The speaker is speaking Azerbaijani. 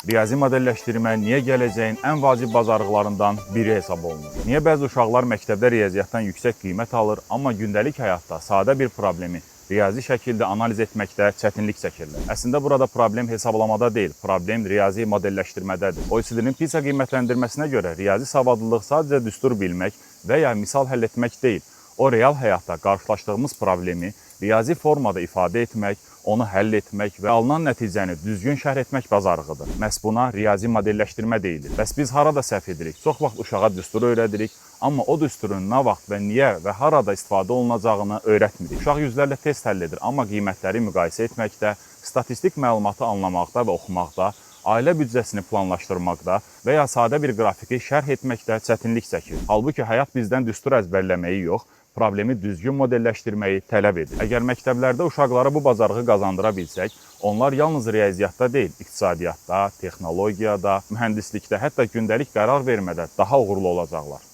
Riyazi modelləşdirmə niyə gələcəyin ən vacib bacarıqlarından biri hesab olunur? Niyə bəzi uşaqlar məktəbdə riyaziyyatdan yüksək qiymət alır, amma gündəlik həyatda sadə bir problemi riyazi şəkildə analiz etməkdə çətinlik çəkirlər? Əslində burada problem hesablamada deyil, problem riyazi modelləşdirmədədir. OECD-nin PISA qiymətləndirməsinə görə riyazi savadlılıq sadəcə düstur bilmək və ya misal həll etmək deyil. O, real həyatda qarşılaşdığımız problemi riyazi formada ifadə etmək, onu həll etmək və alınan nəticəni düzgün şərh etmək bacarığıdır. Məhz buna riyazi modelləşdirmə deyilir. Bəs biz harada səhv edirik? Çox vaxt uşağa düstur öyrədirik, amma o düsturun nə vaxt və niyə və harada istifadə olunacağını öyrətmirik. Uşaq yüzlərlə test həll edir, amma qiymətləri müqayisə etməkdə, statistik məlumatı anlamaqda və oxumaqda, ailə büdcəsini planlaşdırmaqda və ya sadə bir qrafiki şərh etməkdə çətinlik çəkir. Halbuki həyat bizdən düstur əzbərləməyi yox, problemi düzgün modelləşdirməyi tələb edir. Əgər məktəblərdə uşaqlara bu bacarığı qazandıra bilsək, onlar yalnız riyaziyyatda deyil, iqtisadiyyatda, texnologiyada, mühəndislikdə, hətta gündəlik qərar vermədə daha uğurlu olacaqlar.